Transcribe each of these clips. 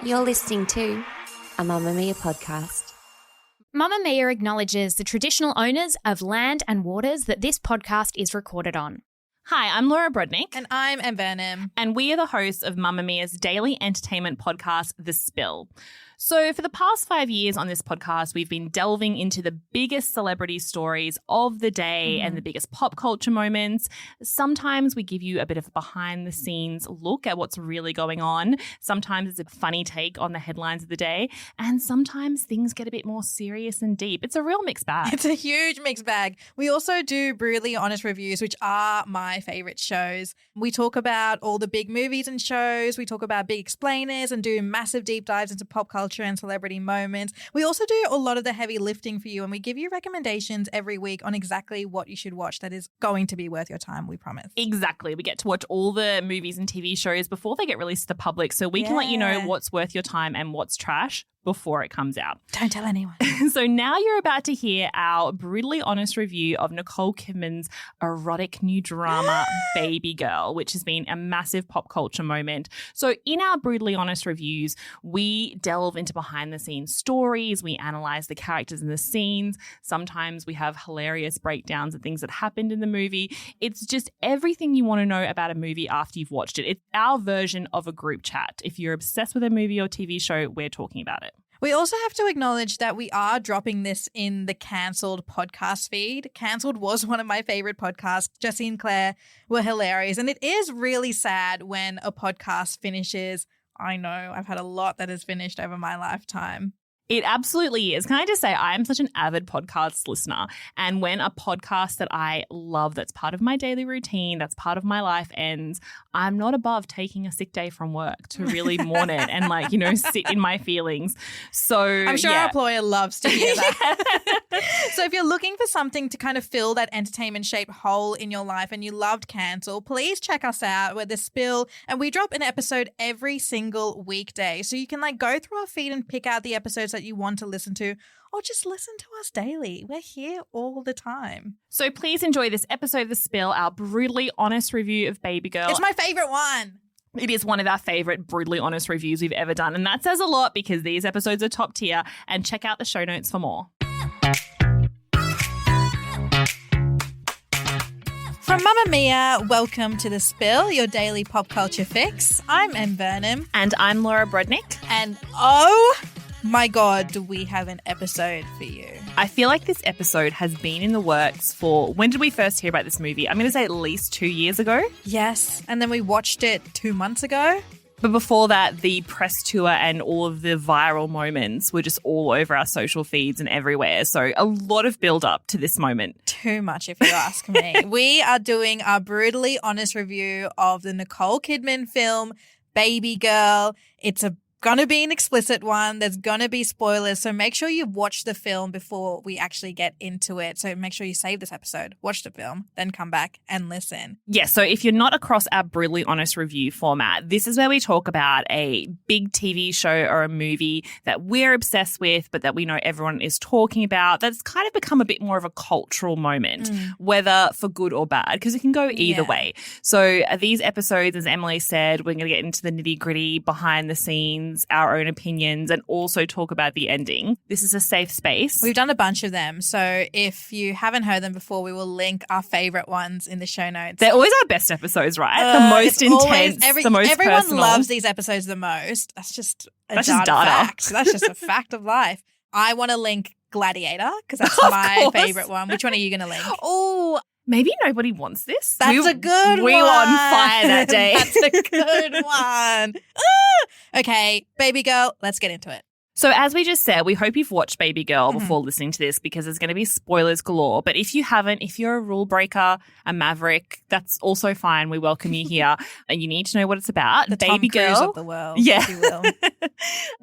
You're listening to a Mamamia podcast. Mamamia acknowledges the traditional owners of land and waters that this podcast is recorded on. Hi, I'm Laura Brodnik. And I'm Vernem. And we are the hosts of Mamamia's daily entertainment podcast, The Spill. So for the past 5 years on this podcast, we've been delving into the biggest celebrity stories of the day and the biggest pop culture moments. Sometimes we give you a bit of a behind-the-scenes look at what's really going on. Sometimes it's a funny take on the headlines of the day. And sometimes things get a bit more serious and deep. It's a real mixed bag. It's a huge mixed bag. We also do brutally honest reviews, which are my favourite shows. We talk about all the big movies and shows. We talk about big explainers and do massive deep dives into pop culture and celebrity moments. We also do a lot of the heavy lifting for you, and we give you recommendations every week on exactly what you should watch that is going to be worth your time, we promise. Exactly. We get to watch all the movies and TV shows before they get released to the public, so we can let you know what's worth your time and what's trash before it comes out. Don't tell anyone. So now you're about to hear our brutally honest review of Nicole Kidman's erotic new drama, Babygirl, which has been a massive pop culture moment. So in our brutally honest reviews, we delve into behind-the-scenes stories. We analyze the characters and the scenes. Sometimes we have hilarious breakdowns of things that happened in the movie. It's just everything you want to know about a movie after you've watched it. It's our version of a group chat. If you're obsessed with a movie or TV show, we're talking about it. We also have to acknowledge that we are dropping this in the cancelled podcast feed. Cancelled was one of my favourite podcasts. Jesse and Claire were hilarious. And it is really sad when a podcast finishes. I know, I've had a lot that has finished over my lifetime. It absolutely is. Can I just say, I am such an avid podcast listener. And when a podcast that I love, that's part of my daily routine, that's part of my life ends, I'm not above taking a sick day from work to really mourn it and sit in my feelings. So I'm sure our employer loves to hear that. So if you're looking for something to kind of fill that entertainment-shaped hole in your life and you loved Cancel, please check us out. We're The Spill, and we drop an episode every single weekday. So you can go through our feed and pick out the episodes that you want to listen to, or just listen to us daily. We're here all the time. So please enjoy this episode of The Spill, our brutally honest review of Babygirl. It's my favourite one. It is one of our favourite brutally honest reviews we've ever done. And that says a lot because these episodes are top tier. And check out the show notes for more. From Mamamia, welcome to The Spill, your daily pop culture fix. I'm Vernem. And I'm Laura Brodnik. And oh my God, do we have an episode for you. I feel like this episode has been in the works for, when did we first hear about this movie? I'm going to say at least 2 years ago. Yes, and then we watched it 2 months ago. But before that, the press tour and all of the viral moments were just all over our social feeds and everywhere. So a lot of build up to this moment. Too much, if you ask me. We are doing our brutally honest review of the Nicole Kidman film, Babygirl. It's gonna be an explicit one. There's gonna be spoilers. So make sure you watch the film before we actually get into it. So make sure you save this episode, watch the film, then come back and listen. Yeah, so if you're not across our brutally honest review format, this is where we talk about a big TV show or a movie that we're obsessed with, but that we know everyone is talking about. That's kind of become a bit more of a cultural moment, whether for good or bad, because it can go either way. So these episodes, as Emily said, we're going to get into the nitty gritty, behind the scenes, our own opinions, and also talk about the ending. This is a safe space. We've done a bunch of them, so if you haven't heard them before, we will link our favourite ones in the show notes. They're always our best episodes, right? The most intense, the most everyone personal. Loves these episodes the most. That's just a data fact. That's just a fact of life. I want to link Gladiator because that's my favourite one. Which one are you going to link? Oh, maybe nobody wants this. That's a good one. We were on fire that day. That's a good one. Okay, Babygirl, let's get into it. So as we just said, we hope you've watched Babygirl before listening to this because there's going to be spoilers galore. But if you haven't, if you're a rule breaker, a maverick, that's also fine. We welcome you here. And you need to know what it's about. The Tom Cruise of the world, if you will.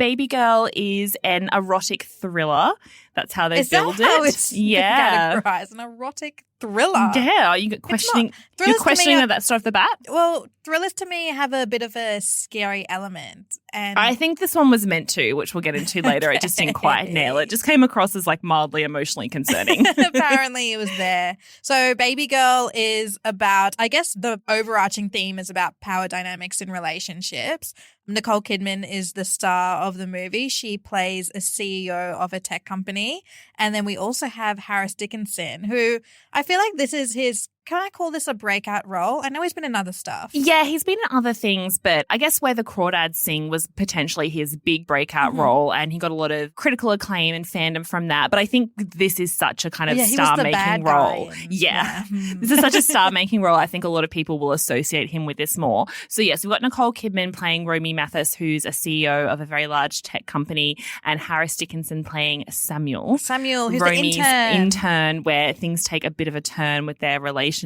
Babygirl is an erotic thriller. That's how they build it. How it's categorized? An erotic thriller. Yeah, you're questioning that straight off the bat? Well, thrillers to me have a bit of a scary element. And I think this one was meant to, which we'll get into later. It just didn't quite nail it. Just came across as mildly emotionally concerning. Apparently it was there. So Babygirl is about, I guess the overarching theme is about power dynamics in relationships. Nicole Kidman is the star of the movie. She plays a CEO of a tech company. And then we also have Harris Dickinson, who I feel like this is his, can I call this a breakout role? I know he's been in other stuff. Yeah, he's been in other things, but I guess Where the Crawdads Sing was potentially his big breakout role, and he got a lot of critical acclaim and fandom from that. But I think this is such a kind of star-making role. This is such a star-making role. I think a lot of people will associate him with this more. So yes, we've got Nicole Kidman playing Romy Mathis, who's a CEO of a very large tech company, and Harris Dickinson playing Samuel. Samuel, who's Romy's the intern, where things take a bit of a turn with their relationship.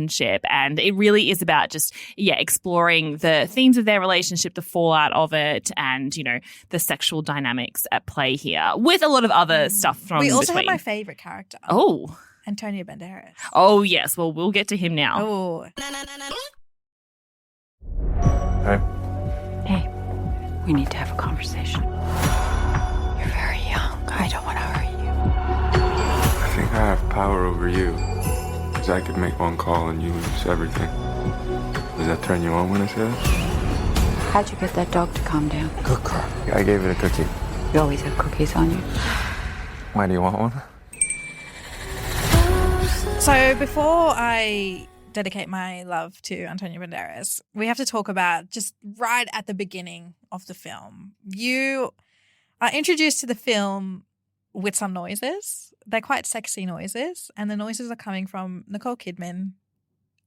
And it really is about just, exploring the themes of their relationship, the fallout of it, and, the sexual dynamics at play here, with a lot of other stuff from We also between. have my favourite character. Oh. Antonio Banderas. Oh, yes. Well, we'll get to him now. Oh. Hey, we need to have a conversation. You're very young. I don't want to hurt you. I think I have power over you. Because I could make one call and you lose everything. Does that turn you on when I say that? How'd you get that dog to calm down? Good girl. I gave it a cookie. You always have cookies on you. Why do you want one? So before I dedicate my love to Antonio Banderas, we have to talk about just right at the beginning of the film. You are introduced to the film with some noises. They're quite sexy noises, and the noises are coming from Nicole Kidman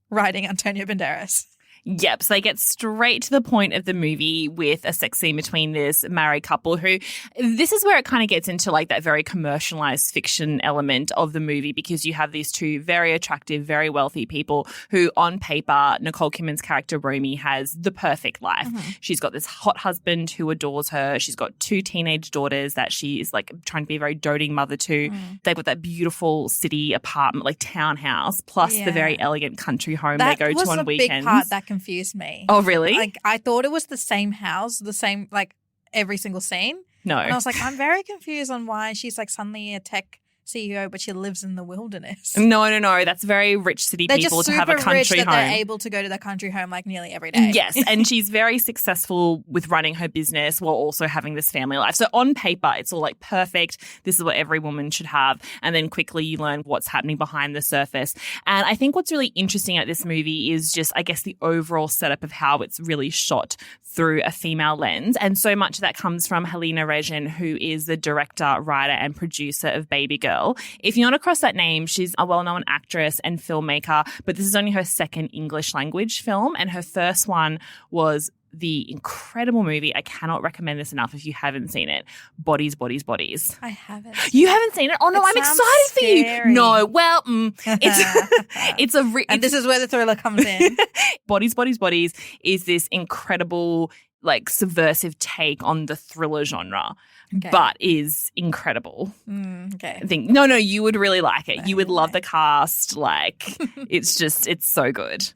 writing Antonio Banderas. Yep, so they get straight to the point of the movie with a sex scene between this married couple who, this is where it kind of gets into like that very commercialized fiction element of the movie, because you have these two very attractive, very wealthy people who on paper, Nicole Kidman's character Romy has the perfect life. She's got this hot husband who adores her. She's got two teenage daughters that she is like trying to be a very doting mother to. They've got that beautiful city apartment, like townhouse, plus the very elegant country home they go to on weekends. That was a big part that confused me. Oh, really? Like, I thought it was the same house, the same, like, every single scene. No. And I was like, I'm very confused on why she's, like, suddenly a tech CEO, but she lives in the wilderness. No. That's very rich city people to have a country rich that home. They're able to go to their country home like nearly every day. Yes, and she's very successful with running her business while also having this family life. So on paper, it's all like perfect. This is what every woman should have. And then quickly you learn what's happening behind the surface. And I think what's really interesting at this movie is just, I guess, the overall setup of how it's really shot through a female lens. And so much of that comes from Helena Regan, who is the director, writer, and producer of Babygirl. If you're not across that name, she's a well-known actress and filmmaker, but this is only her second English language film, and her first one was the incredible movie, I cannot recommend this enough if you haven't seen it, Bodies, Bodies, Bodies. I haven't. You haven't seen it? Oh, no, I'm excited for you. No, well, it's and this is where the thriller comes in. Bodies, Bodies, Bodies is this incredible, like, subversive take on the thriller genre. Okay. But is incredible. Okay. I think, no, you would really like it. You would love the cast. Like, it's so good.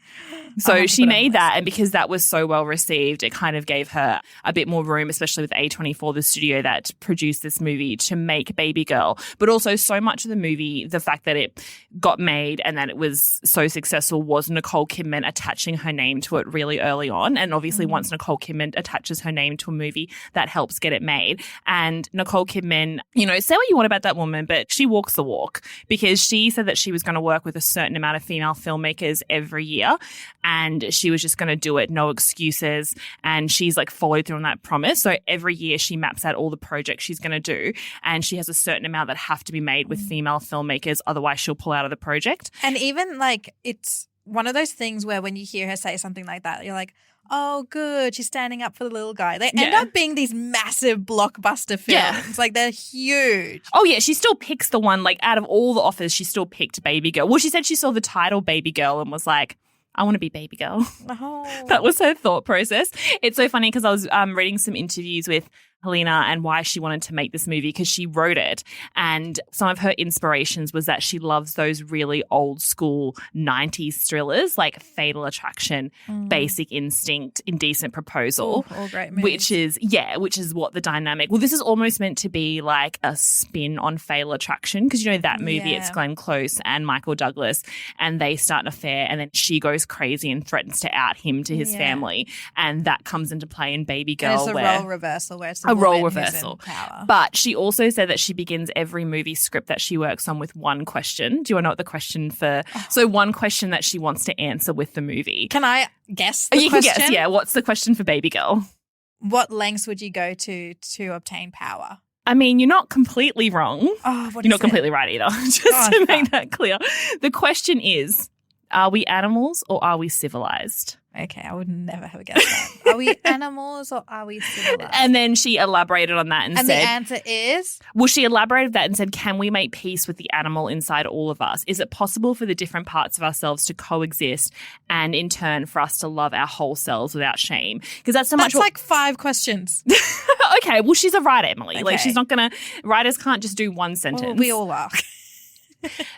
So she made that, and because that was so well received, it kind of gave her a bit more room, especially with A24, the studio that produced this movie, to make Babygirl. But also so much of the movie, the fact that it got made and that it was so successful was Nicole Kidman attaching her name to it really early on. And obviously once Nicole Kidman attaches her name to a movie, that helps get it made. And Nicole Kidman, say what you want about that woman, but she walks the walk, because she said that she was going to work with a certain amount of female filmmakers every year. And she was just going to do it, no excuses. And she's like followed through on that promise. So every year she maps out all the projects she's going to do. And she has a certain amount that have to be made with female filmmakers. Otherwise she'll pull out of the project. And even like, it's one of those things where when you hear her say something like that, you're like, oh, good, she's standing up for the little guy. They end up being these massive blockbuster films. Yeah. Like, they're huge. Oh, yeah, she still picks the one, like, out of all the offers, she still picked Babygirl. Well, she said she saw the title Babygirl and was like, I want to be Babygirl. Oh. That was her thought process. It's so funny because I was reading some interviews with Helena and why she wanted to make this movie, because she wrote it. And some of her inspirations was that she loves those really old school 90s thrillers like Fatal Attraction, Basic Instinct, Indecent Proposal. Ooh, all great movies. Which is what the dynamic. Well, this is almost meant to be like a spin on Fatal Attraction, because you know that movie, it's Glenn Close and Michael Douglas, and they start an affair and then she goes crazy and threatens to out him to his family. And that comes into play in Babygirl. And it's a role reversal where it's a role reversal. But she also said that she begins every movie script that she works on with one question. Do you want to know what the question for? So one question that she wants to answer with the movie. Can I guess the question? question? Can guess, yeah. What's the question for Babygirl? What lengths would you go to obtain power? I mean, you're not completely wrong. Oh, you're not completely right either, just to make that clear. The question is, are we animals or are we civilized? Okay, I would never have guessed that. Are we animals or are we civilized? And then she elaborated on that and said... And the answer is? Well, she elaborated that and said, can we make peace with the animal inside all of us? Is it possible for the different parts of ourselves to coexist and in turn for us to love our whole selves without shame? Because that's like 5 questions. Okay, well, she's a writer, Emily. Okay. Like, she's not going to... Writers can't just do one sentence. Well, we all are.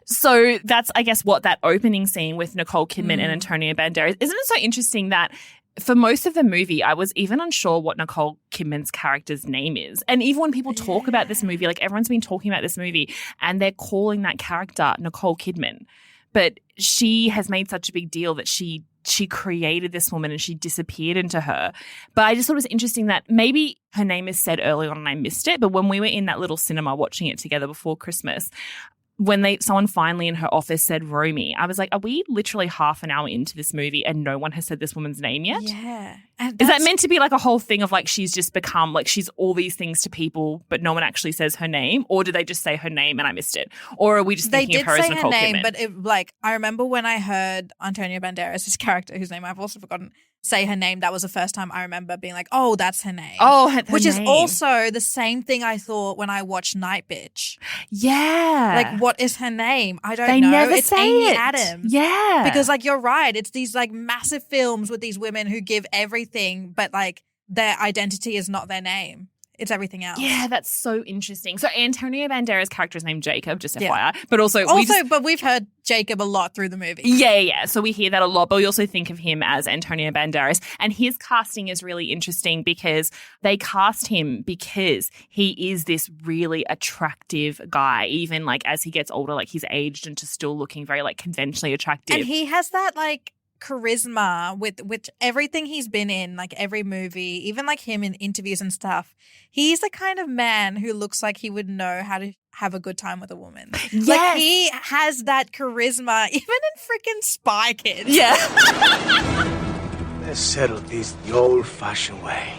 So that's, I guess, what that opening scene with Nicole Kidman and Antonio Banderas. Isn't it so interesting that for most of the movie, I was even unsure what Nicole Kidman's character's name is. And even when people talk about this movie, like everyone's been talking about this movie and they're calling that character Nicole Kidman. But she has made such a big deal that she created this woman and she disappeared into her. But I just thought it was interesting that maybe her name is said early on and I missed it. But when we were in that little cinema watching it together before Christmas, when someone finally in her office said Romy, I was like, are we literally half an hour into this movie and no one has said this woman's name yet? Yeah. Is that meant to be like a whole thing of like she's just become like she's all these things to people but no one actually says her name? Or did they just say her name and I missed it? Or are we just thinking of her as Nicole Kidman? They did say her name, but I remember when I heard Antonio Banderas, his character, whose name I've also forgotten, say her name, that was the first time I remember being like, oh, that's her name. Oh, her Which name. is also the same thing I thought when I watched Night Bitch. Yeah. Like, what is her name? I don't they know. Never it's say Amy it. Adams. Yeah. Because, like, you're right. It's these, like, massive films with these women who give everything, but, like, their identity is not their name. It's everything else. Yeah, that's so interesting. So Antonio Banderas' character is named Jacob, just FYI. But also but we've heard Jacob a lot through the movie. Yeah. So we hear that a lot, but we also think of him as Antonio Banderas. And his casting is really interesting because they cast him because he is this really attractive guy, even like as he gets older, like he's aged into still looking very like conventionally attractive. And he has that like charisma with which everything he's been in, like every movie, even like him in interviews and stuff. He's the kind of man who looks like he would know how to have a good time with a woman. Yes. Like he has that charisma, even in freaking Spy Kids. Yeah. Let's settle this the old-fashioned way.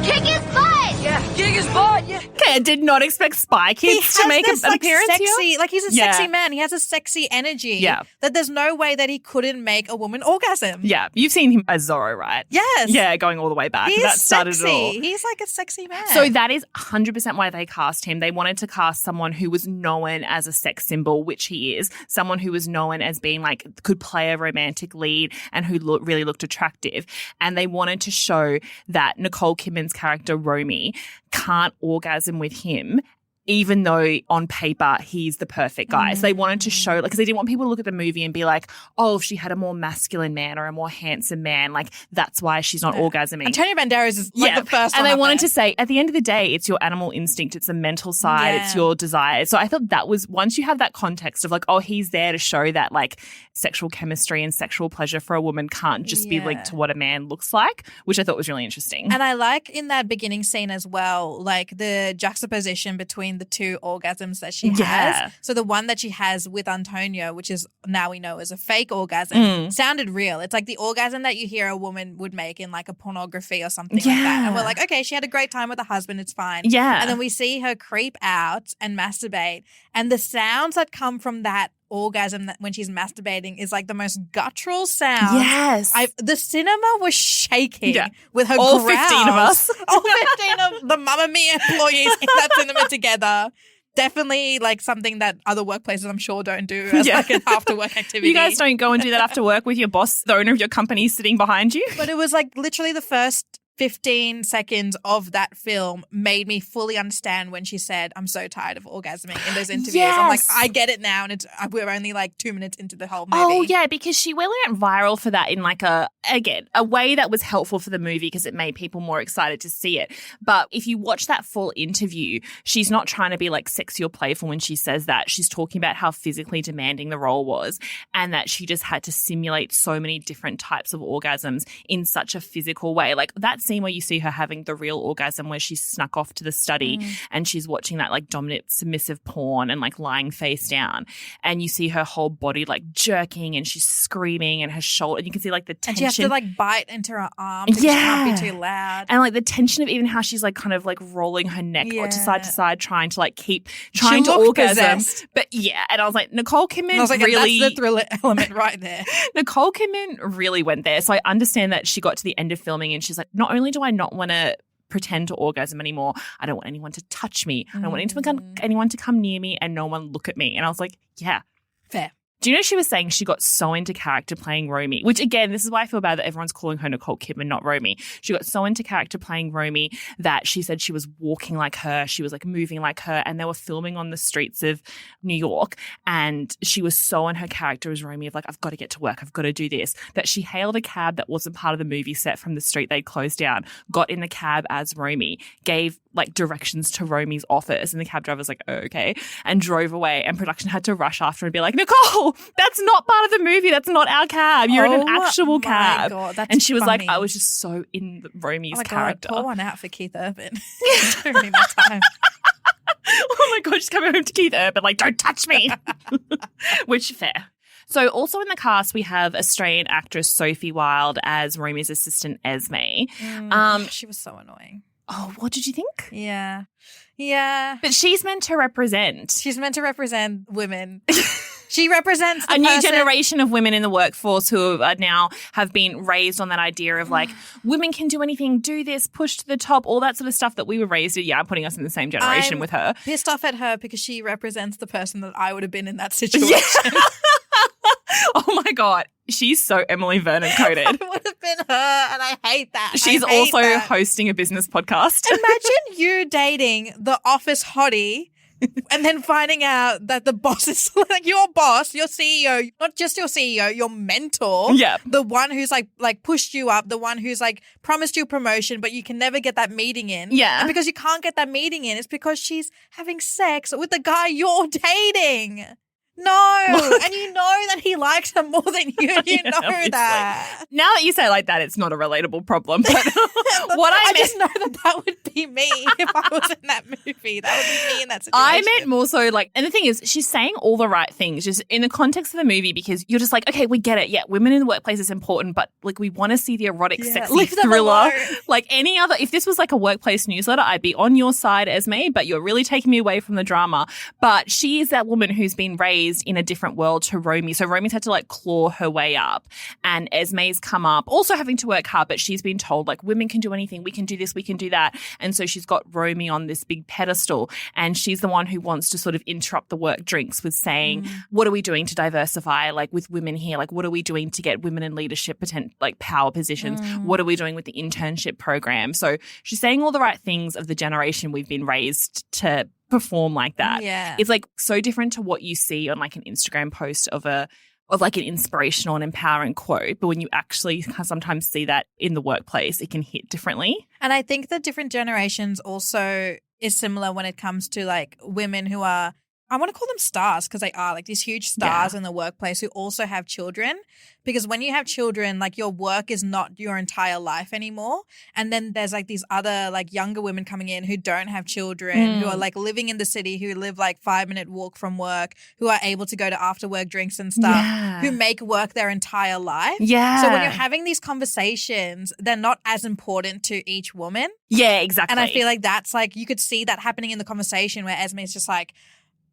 Kick his butt! Yeah, kick his butt, yeah. Okay, I did not expect Spy Kids to make an appearance sexy, here. like he's a sexy man. He has a sexy energy. Yeah. That there's no way that he couldn't make a woman orgasm. Yeah, you've seen him as Zorro, right? Yes. Yeah, going all the way back. He's that started sexy. it all. He's like a sexy man. So that is 100% why they cast him. They wanted to cast someone who was known as a sex symbol, which he is. Someone who was known as being like, could play a romantic lead and who really looked attractive. And they wanted to show that Nicole Kidman's character, Romy, can't orgasm with him, even though on paper he's the perfect guy. So they wanted to show, like, because they didn't want people to look at the movie and be like, oh, if she had a more masculine man or a more handsome man, like that's why she's not orgasming. Antonio Banderas is like the first one. And they up wanted there. to say, at the end of the day, it's your animal instinct, it's the mental side, it's your desire. So I thought that was, once you have that context of like, oh, he's there to show that like sexual chemistry and sexual pleasure for a woman can't just be linked to what a man looks like, which I thought was really interesting. And I like in that beginning scene as well, like the juxtaposition between the two orgasms that she has. So the one that she has with Antonio, which is now we know is a fake orgasm, sounded real. It's like the orgasm that you hear a woman would make in like a pornography or something like that. And we're like, okay, she had a great time with her husband, it's fine. Yeah. And then we see her creep out and masturbate. And the sounds that come from that orgasm that when she's masturbating is like the most guttural sound. Yes. The cinema was shaking with her all growls. 15 of us. All 15 of the Mamamia employees in that cinema together. Definitely like something that other workplaces I'm sure don't do as like an after work activity. You guys don't go and do that after work with your boss, the owner of your company sitting behind you? But it was like literally the first 15 seconds of that film made me fully understand when she said, I'm so tired of orgasming in those interviews. I'm like, I get it now. And we're only like 2 minutes into the whole movie. Oh, yeah, because she really went viral for that in like a way that was helpful for the movie because it made people more excited to see it. But if you watch that full interview, she's not trying to be like sexy or playful when she says that. She's talking about how physically demanding the role was and that she just had to simulate so many different types of orgasms in such a physical way. Like that scene where you see her having the real orgasm where she snuck off to the study and she's watching that like dominant submissive porn and like lying face down, and you see her whole body like jerking and she's screaming and her shoulder, and you can see like the tension. And she has to like bite into her arm because she can't be too loud. And like the tension of even how she's like kind of like rolling her neck to side trying to like trying to orgasm. Possessed. But yeah, and I was like, Nicole Kidman really, that's the thriller element right there. Nicole Kidman really went there. So I understand that she got to the end of filming and she's like, not only do I not want to pretend to orgasm anymore, I don't want anyone to touch me. I don't want anyone to come near me and no one look at me. And I was like, yeah. Fair. Do you know she was saying she got so into character playing Romy, which again, this is why I feel bad that everyone's calling her Nicole Kidman, not Romy. She got so into character playing Romy that she said she was walking like her, she was like moving like her, and they were filming on the streets of New York, and she was so in her character as Romy of like, I've got to get to work, I've got to do this, that she hailed a cab that wasn't part of the movie set from the street they'd closed down, got in the cab as Romy, gave like directions to Romy's office, and the cab driver's like, oh, okay, and drove away, and production had to rush after and be like, Nicole, that's not part of the movie, that's not our cab, you're in an actual cab. God, that's and she was funny. like, I was just so in Romy's character. God, pour one out for Keith Urban. During that time. Oh my God, she's coming home to Keith Urban like, don't touch me. Which, fair. So also in the cast, we have Australian actress Sophie Wilde as Romy's assistant Esme. She was so annoying. Oh, what did you think? Yeah. Yeah. But she's meant to represent. She's meant to represent women. She represents a new generation of women in the workforce who are now have been raised on that idea of like, women can do anything, do this, push to the top, all that sort of stuff that we were raised with. Yeah, I'm putting us in the same generation with her. Pissed off at her because she represents the person that I would have been in that situation. Yeah. Oh my God. She's so Emily Vernon coded. I would have been her, and I hate that. She's also hosting a business podcast. Imagine you dating the office hottie and then finding out that the boss is like your boss, your CEO, not just your CEO, your mentor. Yeah. The one who's like pushed you up, the one who's like promised you a promotion, but you can never get that meeting in. Yeah. And because you can't get that meeting in, it's because she's having sex with the guy you're dating. No, and you know that he likes her more than you. You know that. Now that you say it like that, it's not a relatable problem. But I just know that would be me if I was in that movie. That would be me in that situation. I meant more so like, and the thing is, she's saying all the right things just in the context of the movie because you're just like, okay, we get it. Yeah, women in the workplace is important, but like we want to see the erotic, sexy thriller. Like any other, if this was like a workplace newsletter, I'd be on your side, Esme, but you're really taking me away from the drama. But she is that woman who's been raised in a different world to Romy. So Romy's had to like claw her way up and Esme's come up also having to work hard, but she's been told like women can do anything. We can do this. We can do that. And so she's got Romy on this big pedestal and she's the one who wants to sort of interrupt the work drinks with saying, what are we doing to diversify like with women here? Like what are we doing to get women in leadership, like power positions? What are we doing with the internship program? So she's saying all the right things of the generation we've been raised to perform like that. Yeah. It's like so different to what you see on like an Instagram post of like an inspirational and empowering quote. But when you actually sometimes see that in the workplace, it can hit differently. And I think that different generations also is similar when it comes to like women who are, I want to call them stars because they are like these huge stars in the workplace who also have children. Because when you have children, like your work is not your entire life anymore. And then there's like these other like younger women coming in who don't have children, who are like living in the city, who live like 5-minute walk from work, who are able to go to after work drinks and stuff, who make work their entire life. Yeah. So when you're having these conversations, they're not as important to each woman. Yeah, exactly. And I feel like that's like, you could see that happening in the conversation where Esme is just like,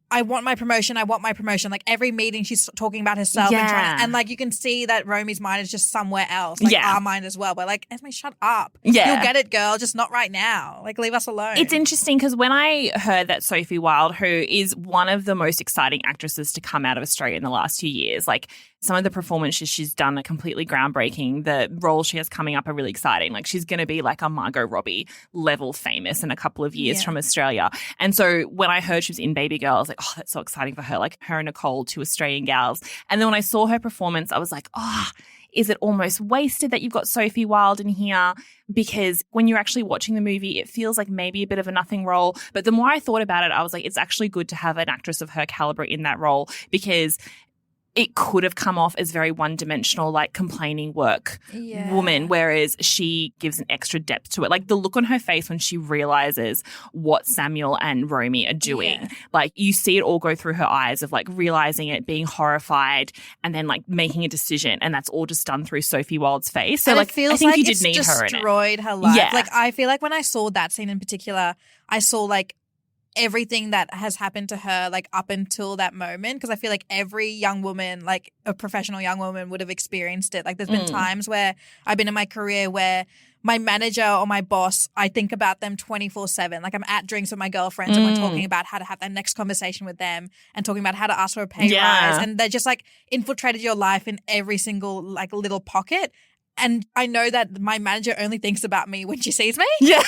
I want my promotion. I want my promotion. Like every meeting she's talking about herself and like you can see that Romy's mind is just somewhere else. Like our mind as well. We're like, Esme, shut up. Yeah. You'll get it, girl. Just not right now. Like leave us alone. It's interesting because when I heard that Sophie Wilde, who is one of the most exciting actresses to come out of Australia in the last few years, like some of the performances she's done are completely groundbreaking. The roles she has coming up are really exciting. Like she's going to be like a Margot Robbie level famous in a couple of years from Australia. And so when I heard she was in Babygirl, I was like, oh, that's so exciting for her. Like her and Nicole, two Australian gals. And then when I saw her performance, I was like, oh, is it almost wasted that you've got Sophie Wilde in here? Because when you're actually watching the movie, it feels like maybe a bit of a nothing role. But the more I thought about it, I was like, it's actually good to have an actress of her caliber in that role, because it could have come off as very one-dimensional, like complaining work woman, whereas she gives an extra depth to it. Like the look on her face when she realizes what Samuel and Romy are doing. Like you see it all go through her eyes of like realizing it, being horrified, and then like making a decision. And that's all just done through Sophie Wilde's face. So and like it feels I think like you did need her in it. Destroyed her life. Yeah. Like I feel like when I saw that scene in particular, I saw like everything that has happened to her like up until that moment, because I feel like every young woman, like a professional young woman, would have experienced it. Like there's been times where I've been in my career where my manager or my boss, I think about them 24/7. Like I'm at drinks with my girlfriends and we're talking about how to have that next conversation with them and talking about how to ask for a pay rise, and they're just like infiltrated your life in every single like little pocket. And I know that my manager only thinks about me when she sees me. Yeah.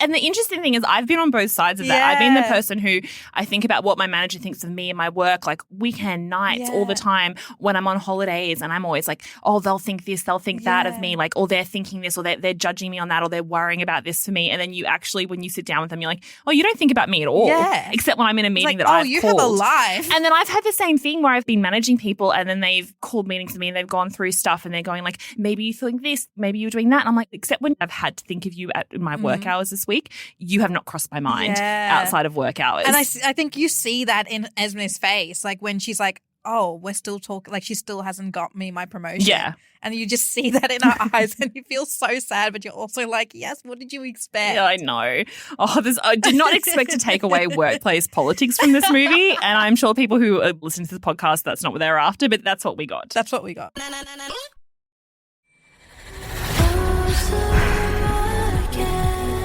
And the interesting thing is I've been on both sides of that. I've been the person who I think about what my manager thinks of me and my work, like weekend nights all the time when I'm on holidays, and I'm always like, oh, they'll think this, they'll think that of me, like, or they're thinking this, or they're judging me on that, or they're worrying about this for me. And then you actually, when you sit down with them, you're like, oh, you don't think about me at all. Yeah. Except when I'm in a meeting that I've called. Oh, you have a life. And then I've had the same thing where I've been managing people and then they've called meetings with me and they've gone through stuff and they're going like, maybe you're feeling this, maybe you're doing that. And I'm like, except when I've had to think of you at my work hours this week, you have not crossed my mind outside of work hours. And I think you see that in Esme's face, like when she's like, oh, we're still talking, like she still hasn't got me my promotion. Yeah. And you just see that in her eyes and you feel so sad, but you're also like, yes, what did you expect? Yeah, I know. Oh, I did not expect to take away workplace politics from this movie. And I'm sure people who are listening to the podcast, that's not what they're after, but that's what we got. That's what we got.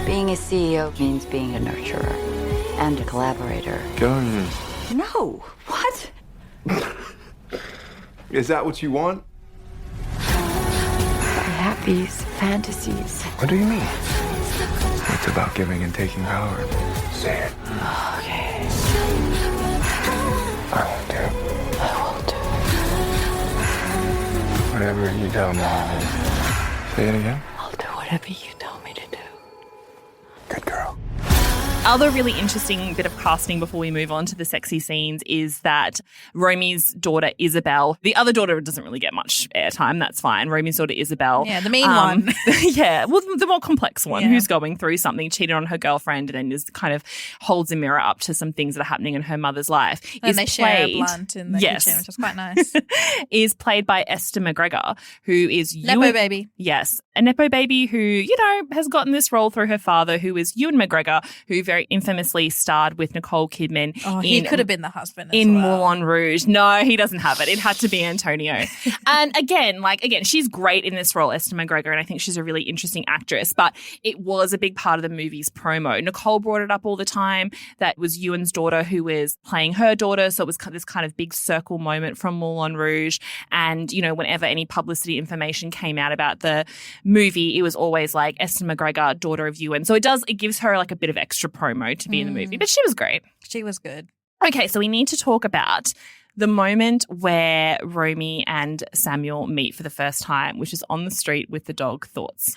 Being a CEO means being a nurturer and a collaborator. Get on your knees. No. What? Is that what you want? I have these fantasies. What do you mean? It's about giving and taking power. Say it. Okay. I won't do. I will do. Whatever you tell me. Say it again. I'll do whatever you tell me to do. Good girl. Other really interesting bit of casting before we move on to the sexy scenes is that Romy's daughter Isabel, the other daughter doesn't really get much airtime, that's fine. Romy's daughter Isabel. Yeah, the mean one. Yeah, well, the more complex one who's going through something, cheated on her girlfriend, and then just kind of holds a mirror up to some things that are happening in her mother's life. And they share a blunt in the kitchen, which is quite nice. Is played by Esther McGregor, who is Nepo baby. Yes, a Nepo baby who, you know, has gotten this role through her father, who is Ewan McGregor, who very infamously starred with Nicole Kidman. Oh, he could have been the husband in Moulin Rouge. No, he doesn't have it. It had to be Antonio. And again, she's great in this role, Esther McGregor, and I think she's a really interesting actress, but it was a big part of the movie's promo. Nicole brought it up all the time. That was Ewan's daughter who was playing her daughter, so it was this kind of big circle moment from Moulin Rouge. And, you know, whenever any publicity information came out about the movie, it was always like Esther McGregor, daughter of Ewan. So it gives her like a bit of extra promo to be in the movie, but she was great. She was good. Okay, so we need to talk about the moment where Romy and Samuel meet for the first time, which is on the street with the dog. Thoughts?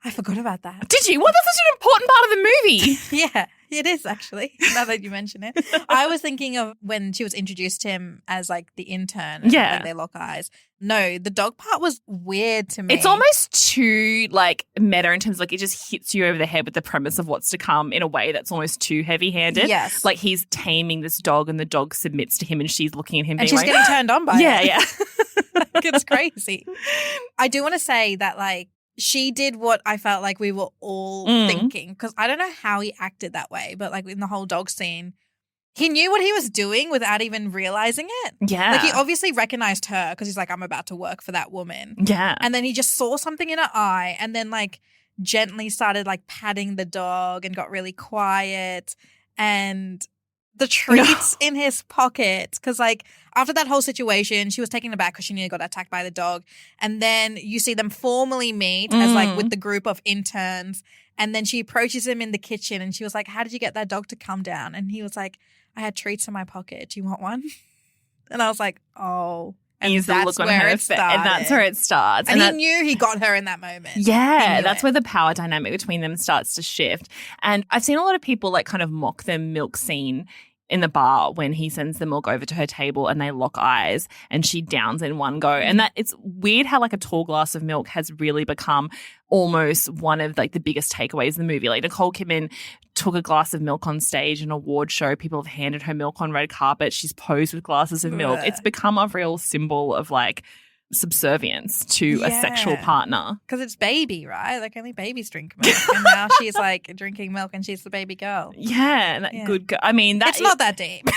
I forgot about that. Did you? Well, that's such an important part of the movie. Yeah, it is actually, now that you mention it. I was thinking of when she was introduced to him as like the intern and like, they lock eyes. No, the dog part was weird to me. It's almost too like meta in terms of like it just hits you over the head with the premise of what's to come in a way that's almost too heavy-handed. Yes. Like he's taming this dog and the dog submits to him and she's looking at him and being she's getting turned on by it. Yeah. Like, it's crazy. I do want to say that like she did what I felt like we were all thinking, because I don't know how he acted that way, but like in the whole dog scene, he knew what he was doing without even realizing it. Yeah. Like he obviously recognized her because he's like, I'm about to work for that woman. Yeah. And then he just saw something in her eye and then like gently started like patting the dog and got really quiet. And the treats in his pocket. Because, like, after that whole situation, she was taken aback because she nearly got attacked by the dog. And then you see them formally meet as, like, with the group of interns. And then she approaches him in the kitchen and she was like, how did you get that dog to come down? And he was like, I had treats in my pocket. Do you want one? And I was like, oh. And that's where it started. And that's where it starts. And he knew he got her in that moment. Yeah, that's where the power dynamic between them starts to shift. And I've seen a lot of people like kind of mock the milk scene in the bar when he sends the milk over to her table and they lock eyes and she downs in one go. And that it's weird how like a tall glass of milk has really become almost one of like the biggest takeaways in the movie. Like Nicole Kidman took a glass of milk on stage in an award show. People have handed her milk on red carpet. She's posed with glasses of milk. It's become a real symbol of like subservience to a sexual partner. Because it's baby, right? Like only babies drink milk. And now she's like drinking milk and she's the baby girl. Yeah, and that good girl. I mean, it's not that deep.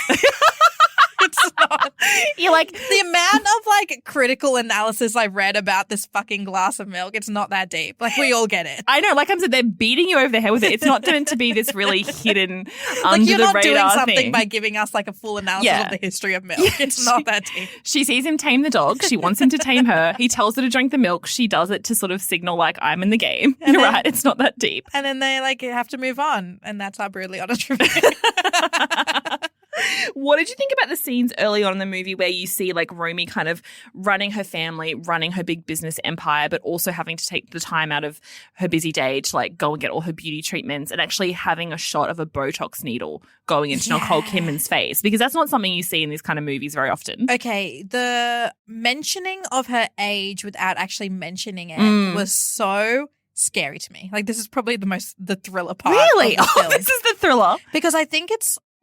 It's not. You're like the amount of like critical analysis I read about this fucking glass of milk, it's not that deep. Like we all get it. I know, like I said, they're beating you over the head with it. It's not meant to be this really hidden like under you're the not radar doing something thing. by giving us like a full analysis of the history of milk. It's not that deep. She sees him tame the dog. She wants him to tame her. He tells her to drink the milk. She does it to sort of signal like I'm in the game. And you're right. It's not that deep. And then they like have to move on. And that's our brutally honest review. What did you think about the scenes early on in the movie where you see like Romy kind of running her family, running her big business empire, but also having to take the time out of her busy day to like go and get all her beauty treatments and actually having a shot of a Botox needle going into Nicole Kidman's face? Because that's not something you see in these kind of movies very often. Okay, the mentioning of her age without actually mentioning it was so scary to me. Like this is probably the thriller part. Really? Of the film. This is the thriller. Because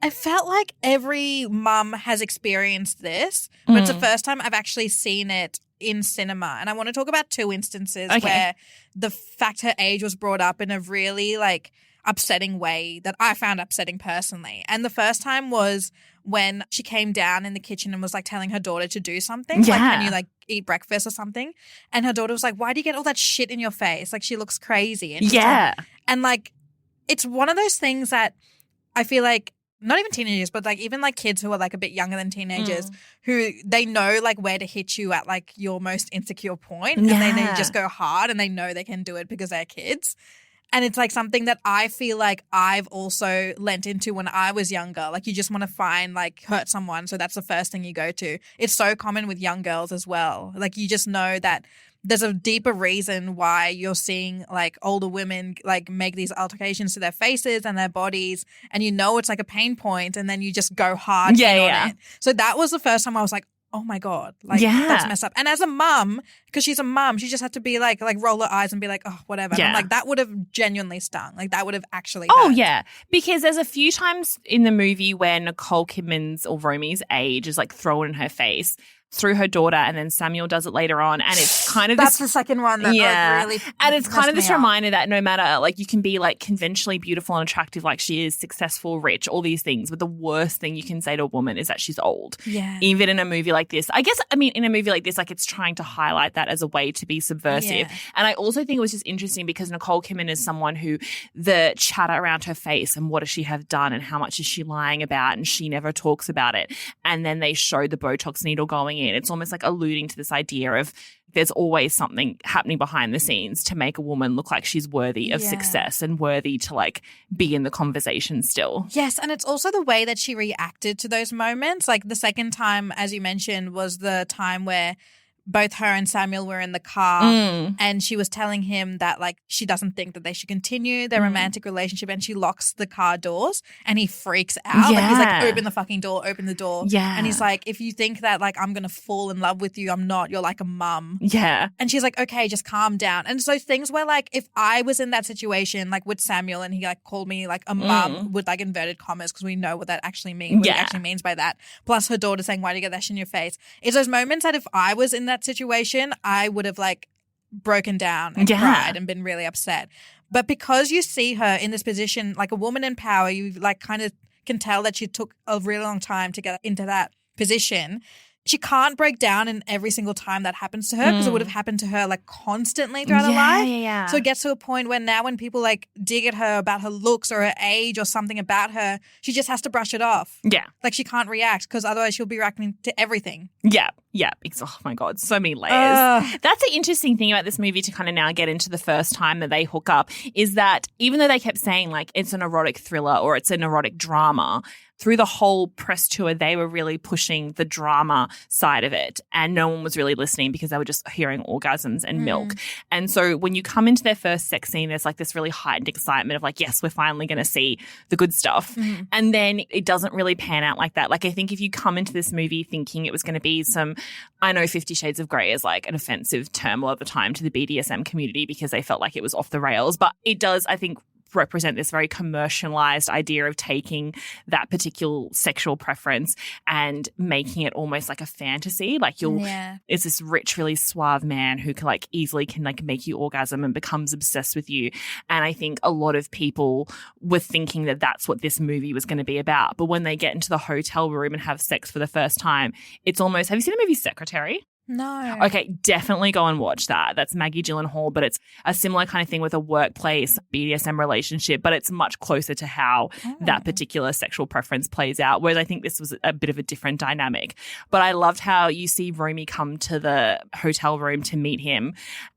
I felt like every mum has experienced this, but it's the first time I've actually seen it in cinema. And I want to talk about two instances where the fact her age was brought up in a really like upsetting way that I found upsetting personally. And the first time was when she came down in the kitchen and was like telling her daughter to do something. Like, can you like eat breakfast or something? And her daughter was like, why do you get all that shit in your face? Like she looks crazy. And and like it's one of those things that I feel like not even teenagers, but like even like kids who are like a bit younger than teenagers who they know like where to hit you at like your most insecure point and then they just go hard and they know they can do it because they're kids. And it's like something that I feel like I've also lent into when I was younger. Like you just want to hurt someone. So that's the first thing you go to. It's so common with young girls as well. Like you just know that there's a deeper reason why you're seeing like older women like make these altercations to their faces and their bodies, and you know it's like a pain point, and then you just go hard on it. So that was the first time I was like, oh my God, like that's messed up. And as a mum, because she's a mum, she just had to be like roll her eyes and be like, oh, whatever. And I'm like, that would have genuinely stung. Like that would have actually hurt. Oh, yeah. Because there's a few times in the movie where Nicole Kidman's or Romy's age is like thrown in her face through her daughter, and then Samuel does it later on, and it's kind of that's the second one that like, really and it's kind of this reminder that no matter like you can be like conventionally beautiful and attractive like she is, successful, rich, all these things, but the worst thing you can say to a woman is that she's old. Even in a movie like this, I guess, I mean, in a movie like this, like it's trying to highlight that as a way to be subversive. And I also think it was just interesting because Nicole Kidman is someone who the chatter around her face and what does she have done and how much is she lying about, and she never talks about it, and then they show the Botox needle going in. It's almost like alluding to this idea of there's always something happening behind the scenes to make a woman look like she's worthy of success and worthy to like be in the conversation still. Yes, and it's also the way that she reacted to those moments. Like the second time, as you mentioned, was the time where both her and Samuel were in the car and she was telling him that like she doesn't think that they should continue their romantic relationship, and she locks the car doors and he freaks out. Like he's like, open the fucking door, open the door. And he's like, if you think that like I'm going to fall in love with you, I'm not. You're like a mum. And she's like, okay, just calm down. And so things where like if I was in that situation like with Samuel and he like called me like a mum with like inverted commas, because we know what that actually means, what he actually means by that. Plus her daughter saying, why do you get that shit in your face? It's those moments that if I was in that situation, I would have like broken down and cried and been really upset. But because you see her in this position, like a woman in power, you like kind of can tell that she took a really long time to get into that position. she can't break down in every single time that happens to her because it would have happened to her like constantly throughout her life. Yeah. So it gets to a point where now when people like dig at her about her looks or her age or something about her, she just has to brush it off. Yeah. Like she can't react because otherwise she'll be reacting to everything. Yeah. Yeah. Oh my God. So many layers. That's the interesting thing about this movie to kind of now get into the first time that they hook up is that even though they kept saying like it's an erotic thriller or it's an erotic drama, through the whole press tour, they were really pushing the drama side of it and no one was really listening because they were just hearing orgasms and milk. And so when you come into their first sex scene, there's like this really heightened excitement of like, yes, we're finally going to see the good stuff. And then it doesn't really pan out like that. Like I think if you come into this movie thinking it was going to be some, I know 50 Shades of Grey is like an offensive term a lot of the time to the BDSM community because they felt like it was off the rails, but it does, I think, represent this very commercialized idea of taking that particular sexual preference and making it almost like a fantasy. Like it's this rich, really suave man who can like easily can like make you orgasm and becomes obsessed with you. And I think a lot of people were thinking that that's what this movie was going to be about. But when they get into the hotel room and have sex for the first time, it's almost, have you seen the movie Secretary? No. Okay, definitely go and watch that. That's Maggie Gyllenhaal, but it's a similar kind of thing with a workplace BDSM relationship, but it's much closer to how that particular sexual preference plays out, whereas I think this was a bit of a different dynamic. But I loved how you see Romy come to the hotel room to meet him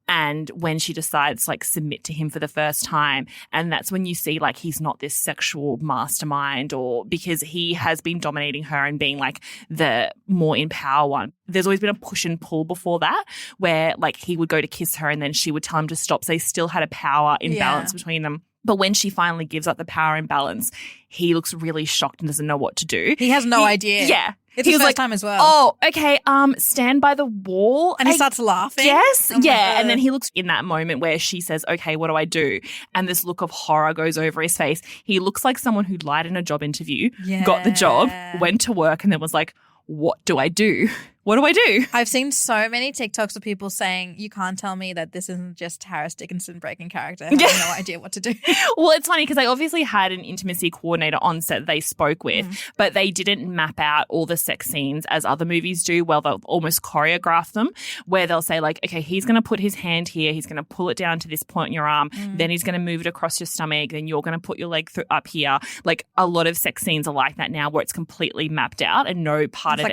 and when she decides to like submit to him for the first time, and that's when you see like he's not this sexual mastermind or because he has been dominating her and being like the more in power one. There's always been a push and pull before that where like he would go to kiss her and then she would tell him to stop. So they still had a power imbalance between them. But when she finally gives up the power imbalance, he looks really shocked and doesn't know what to do. He has no idea. Yeah. It's his first time as well. Oh, okay. Stand by the wall. And he starts laughing. Yes. Oh yeah. And then he looks in that moment where she says, okay, what do I do? And this look of horror goes over his face. He looks like someone who lied in a job interview, got the job, went to work, and then was like, what do I do? What do I do? I've seen so many TikToks of people saying, you can't tell me that this isn't just Harris Dickinson breaking character. I have no idea what to do. Well, it's funny because they obviously had an intimacy coordinator on set they spoke with, but they didn't map out all the sex scenes as other movies do. Well, they'll almost choreograph them where they'll say like, okay, he's going to put his hand here. He's going to pull it down to this point in your arm. Then he's going to move it across your stomach. Then you're going to put your leg up here. Like a lot of sex scenes are like that now where it's completely mapped out and no part of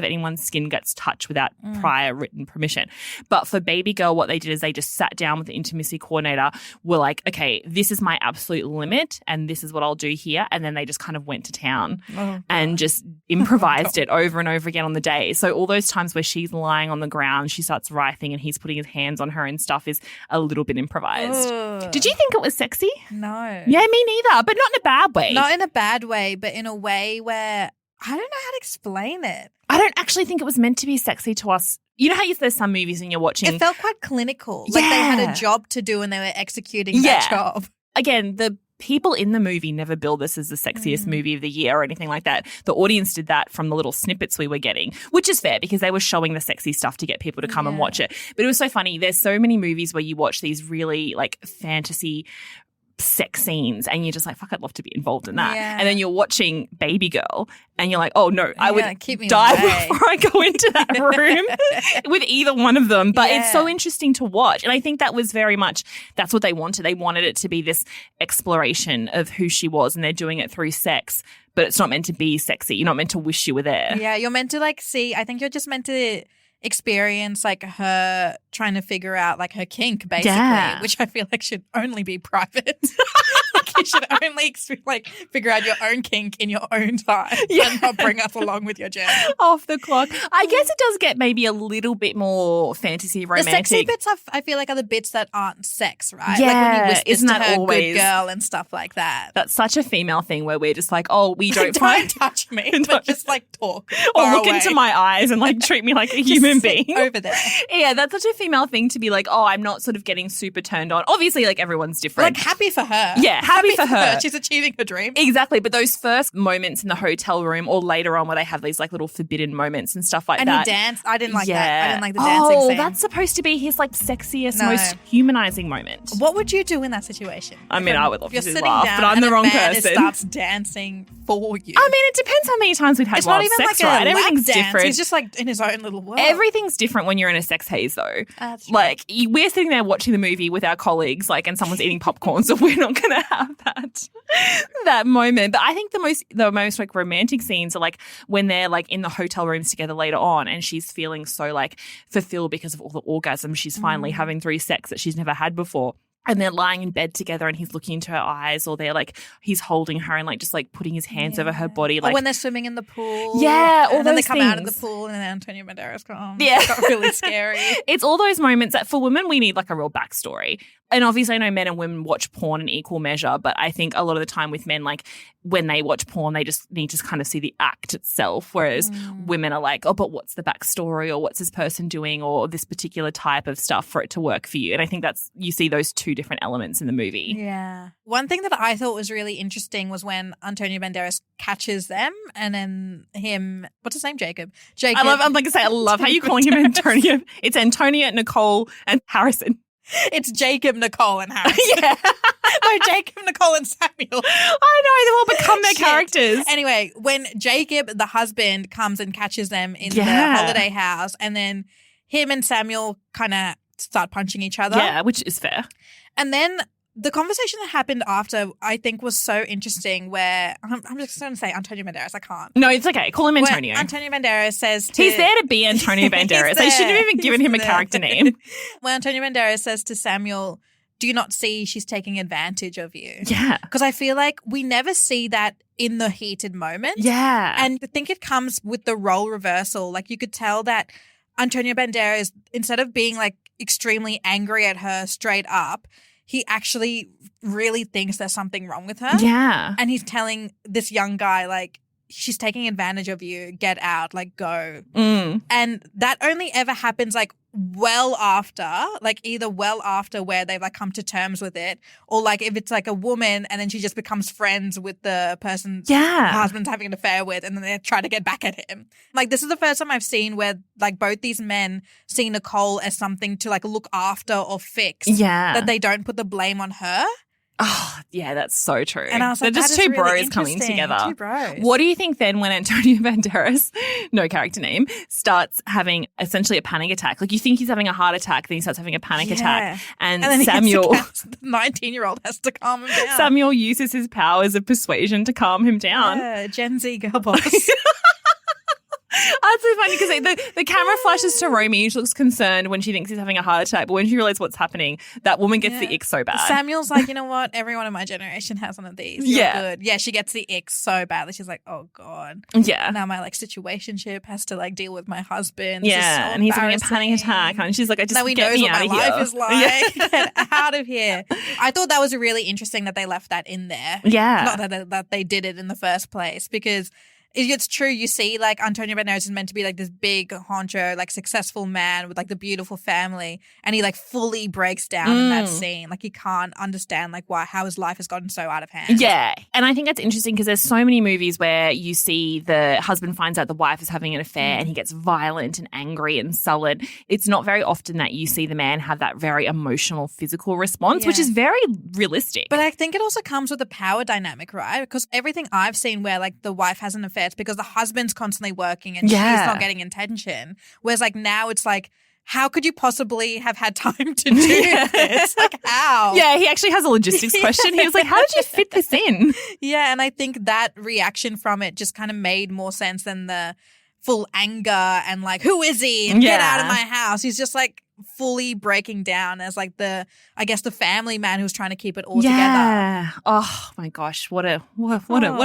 anyone's skin gets touched without prior written permission. But for Babygirl, what they did is they just sat down with the intimacy coordinator, were like, okay, this is my absolute limit and this is what I'll do here. And then they just kind of went to town and just improvised it over and over again on the day. So all those times where she's lying on the ground, she starts writhing and he's putting his hands on her and stuff is a little bit improvised. Did you think it was sexy? No. Yeah, me neither, but not in a bad way. Not in a bad way, but in a way where I don't know how to explain it. I don't actually think it was meant to be sexy to us. You know how there's some movies and you're watching. It felt quite clinical. Like they had a job to do and they were executing that job. Again, the people in the movie never billed this as the sexiest movie of the year or anything like that. The audience did that from the little snippets we were getting, which is fair because they were showing the sexy stuff to get people to come and watch it. But it was so funny. There's so many movies where you watch these really like fantasy sex scenes and you're just like, fuck, I'd love to be involved in that. And then you're watching Babygirl and you're like, oh no, I would die before I go into that room with either one of them. But it's so interesting to watch. And I think that was very much, that's what they wanted. They wanted it to be this exploration of who she was and they're doing it through sex. But it's not meant to be sexy. You're not meant to wish you were there. Yeah, you're meant to like see, I think you're just meant to experience like her trying to figure out like her kink basically, which I feel like should only be private. Like you should only like figure out your own kink in your own time and not bring us along with your journey. Off the clock. I guess it does get maybe a little bit more fantasy romantic. The sexy bits I feel like are the bits that aren't sex, right? Yeah, like when he whispers isn't that to her always good girl and stuff like that. That's such a female thing where we're just like, oh, we don't touch me, but just like talk or look away. into my eyes and like treat me like a human being over there. Yeah, that's such a female thing to be like, oh, I'm not sort of getting super turned on. Obviously, like everyone's different. Like happy for her. Yeah, happy happy for her. She's achieving her dream. Exactly. But those first moments in the hotel room or later on where they have these like little forbidden moments and stuff like that. And he danced. I didn't like that. I didn't like the dancing scene. That's supposed to be his like sexiest, most humanizing moment. What would you do in that situation? I mean, I would obviously You're laugh, sitting down but I'm the wrong and a man person. starts dancing for you. I mean, it depends how many times we've had It's wild not even sex, like right? a Everything's lap dance. different. He's just like in his own little world. Everything's different when you're in a sex haze, though. That's true. Like we're sitting there watching the movie with our colleagues, like, and someone's eating popcorn, so we're not going to have that moment. But I think the most like romantic scenes are like when they're like in the hotel rooms together later on, and she's feeling so like fulfilled because of all the orgasms she's finally having through sex that she's never had before. And they're lying in bed together and he's looking into her eyes, or they're like, he's holding her and like just like putting his hands over her body. Like or when they're swimming in the pool. Yeah, all and then they those come out of the things. pool and then Antonio Banderas comes. Yeah. It got really scary. It's all those moments that for women, we need like a real backstory. And obviously I know men and women watch porn in equal measure, but I think a lot of the time with men, like when they watch porn, they just need to kind of see the act itself. Whereas women are like, oh, but what's the backstory, or what's this person doing, or this particular type of stuff for it to work for you. And I think you see those two different elements in the movie. Yeah. One thing that I thought was really interesting was when Antonio Banderas catches them and then him, what's his name? Jacob. I'm like to say, I love how you're calling him Antonio. It's Antonia, Nicole, and Harrison. It's Jacob, Nicole, and Harrison. Yeah. No, Jacob, Nicole, and Samuel. I know, they've all become their characters. Anyway, when Jacob, the husband, comes and catches them in the holiday house, and then him and Samuel kind of start punching each other. Yeah, which is fair. And then the conversation that happened after, I think, was so interesting where, I'm just going to say Antonio Banderas, I can't. No, it's okay. Call him Where Antonio. Antonio Banderas says to... He's there to be Antonio Banderas. They shouldn't have even given him a character name. When Antonio Banderas says to Samuel, do you not see she's taking advantage of you? Yeah. Because I feel like we never see that in the heated moment. Yeah. And I think it comes with the role reversal. Like you could tell that Antonio Banderas, instead of being like extremely angry at her straight up, he actually really thinks there's something wrong with her. Yeah. And he's telling this young guy, like, she's taking advantage of you. Get out. Like, go. And that only ever happens, like, well after, like, either well after where they've, like, come to terms with it, or, like, if it's, like, a woman and then she just becomes friends with the person her husband's having an affair with, and then they try to get back at him. Like, this is the first time I've seen where, like, both these men see Nicole as something to, like, look after or fix. Yeah. That they don't put the blame on her. Oh, yeah, that's so true. And I was like, they're just that is two really bros coming interesting. together. Two bros. What do you think then when Antonio Banderas, no character name, starts having essentially a panic attack? Like you think he's having a heart attack, then he starts having a panic attack. And then Samuel, the 19-year-old has to calm him down. Samuel uses his powers of persuasion to calm him down. Yeah, Gen Z girl boss. That's so funny because the camera flashes to Romy. She looks concerned when she thinks he's having a heart attack, but when she realizes what's happening, that woman gets the ick so bad. Samuel's like, you know what? Everyone in my generation has one of these. You're good. Yeah, she gets the ick so badly. She's like, oh God. Yeah. Now my like situationship has to like deal with my husband. Yeah, so and he's having a panic embarrassing. attack, and she's like, I just Now he get knows me what out my of here. life is like. Get out of here. I thought that was really interesting that they left that in there. Yeah. Not that they did it in the first place, because it's true. You see, like, Antonio Banderas is meant to be, like, this big honcho, like, successful man with, like, the beautiful family. And he, like, fully breaks down in that scene. Like, he can't understand, like, how his life has gotten so out of hand. Yeah. And I think that's interesting because there's so many movies where you see the husband finds out the wife is having an affair and he gets violent and angry and sullen. It's not very often that you see the man have that very emotional, physical response, which is very realistic. But I think it also comes with a power dynamic, right? Because everything I've seen where, like, the wife has an affair, it's because the husband's constantly working and she's not getting attention. Whereas, like, now it's like, how could you possibly have had time to do this? Like, how? Yeah, he actually has a logistics question. He was like, how did you fit this in? Yeah, and I think that reaction from it just kind of made more sense than the full anger and, like, who is he? And get out of my house. He's just, like, fully breaking down as, like, the family man who's trying to keep it all together. Oh my gosh, what a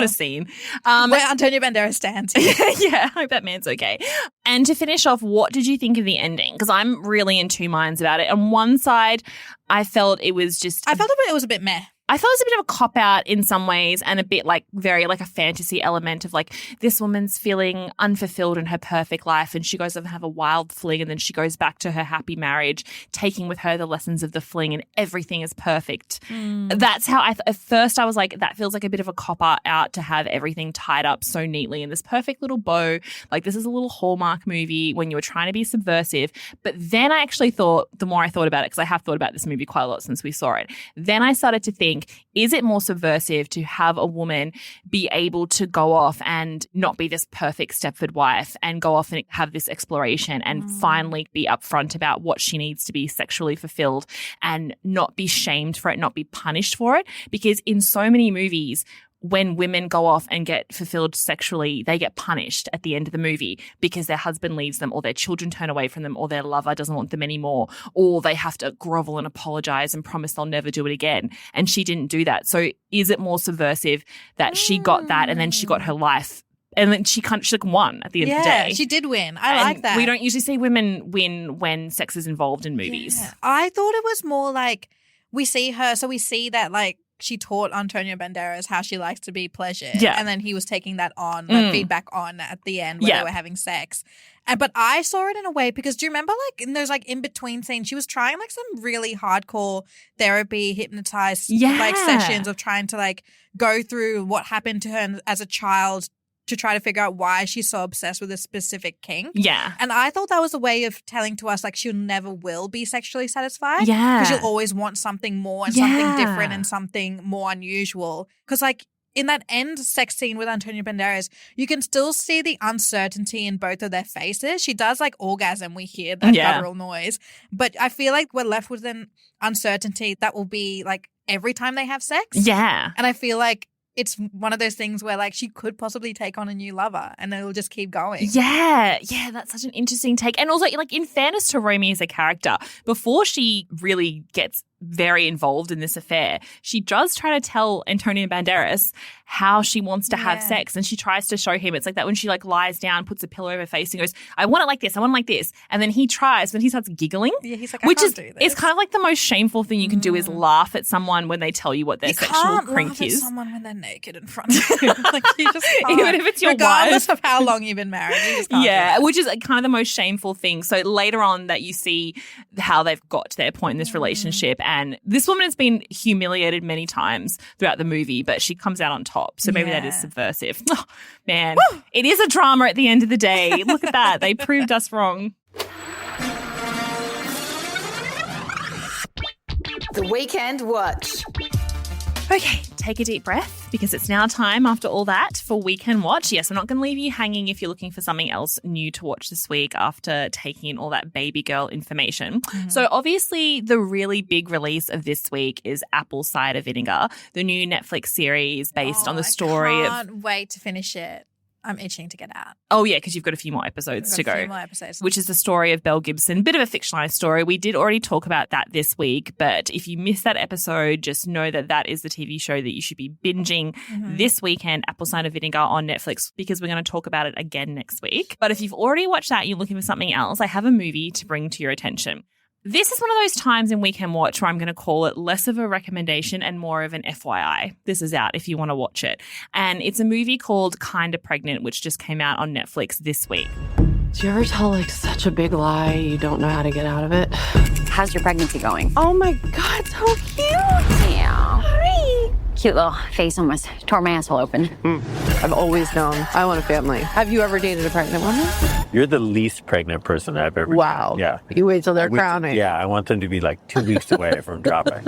scene. Where Antonio Banderas stands here. Yeah, I hope that man's okay. And to finish off, what did you think of the ending? Because I'm really in two minds about it. On one side, I felt it was a bit meh. I thought it was a bit of a cop-out in some ways and a bit like very like a fantasy element of like this woman's feeling unfulfilled in her perfect life and she goes off and have a wild fling and then she goes back to her happy marriage, taking with her the lessons of the fling and everything is perfect. That's how at first I was like, that feels like a bit of a cop-out to have everything tied up so neatly in this perfect little bow. Like this is a little Hallmark movie when you were trying to be subversive. But then I actually thought, the more I thought about it, because I have thought about this movie quite a lot since we saw it, then I started to think, is it more subversive to have a woman be able to go off and not be this perfect Stepford wife and go off and have this exploration and finally be upfront about what she needs to be sexually fulfilled and not be shamed for it, not be punished for it? Because in so many movies, when women go off and get fulfilled sexually, they get punished at the end of the movie because their husband leaves them or their children turn away from them or their lover doesn't want them anymore or they have to grovel and apologize and promise they'll never do it again. And she didn't do that. So is it more subversive that she got that and then she got her life and then she won at the end of the day? Yeah, she did win. I like that. We don't usually see women win when sex is involved in movies. Yeah. I thought it was more like we see her, so we see that like she taught Antonio Banderas how she likes to be pleasured. Yeah. And then he was taking that on, that feedback on at the end when they were having sex. But I saw it in a way because do you remember like in those like in-between scenes, she was trying like some really hardcore therapy, hypnotized like sessions of trying to like go through what happened to her as a child to try to figure out why she's so obsessed with a specific kink. Yeah. And I thought that was a way of telling to us like she'll never will be sexually satisfied. Yeah. Because she'll always want something more and something different and something more unusual. Because like in that end sex scene with Antonio Banderas, you can still see the uncertainty in both of their faces. She does like orgasm. We hear that guttural noise. But I feel like we're left with an uncertainty that will be like every time they have sex. Yeah. And I feel like it's one of those things where like she could possibly take on a new lover and it'll just keep going. Yeah. Yeah, that's such an interesting take. And also like in fairness to Romy as a character, before she really gets very involved in this affair, she does try to tell Antonio Banderas how she wants to have sex and she tries to show him. It's like that when she like lies down, puts a pillow over her face and goes, I want it like this, I want it like this. And then he tries, but he starts giggling. Yeah, he's like, I can't do this. It's kind of like the most shameful thing you can do is laugh at someone when they tell you what their sexual crink is. You can't laugh at someone when they're naked in front of you. Like you just can't. Even if it's your regardless wife. Of how long you've been married, you just can't. Yeah, which is kind of the most shameful thing. So later on that you see how they've got to their point in this relationship. And this woman has been humiliated many times throughout the movie, but she comes out on top. So maybe that is subversive. Oh, man, it is a drama at the end of the day. Look at that. They proved us wrong. The Weekend Watch. Okay, take a deep breath because it's now time after all that for Weekend Watch. Yes, I'm not going to leave you hanging if you're looking for something else new to watch this week after taking in all that Babygirl information. So obviously the really big release of this week is Apple Cider Vinegar, the new Netflix series based on the story of... I can't wait to finish it. I'm itching to get out. Oh, yeah, because you've got a few more episodes to go. A few more episodes. Which is the story of Belle Gibson. Bit of a fictionalized story. We did already talk about that this week, but if you missed that episode, just know that that is the TV show that you should be binging this weekend, Apple Cider Vinegar on Netflix, because we're going to talk about it again next week. But if you've already watched that and you're looking for something else, I have a movie to bring to your attention. This is one of those times in Weekend Watch where I'm going to call it less of a recommendation and more of an FYI. This is out if you want to watch it. And it's a movie called Kinda Pregnant, which just came out on Netflix this week. Do you ever tell like such a big lie you don't know how to get out of it? How's your pregnancy going? Oh my God, so cute. Yeah. Hi. Cute little face almost tore my asshole open. I've always known I want a family. Have you ever dated a pregnant woman? You're the least pregnant person I've ever Wow. Yeah. You wait till they're crowning. Yeah, I want them to be like 2 weeks away from dropping.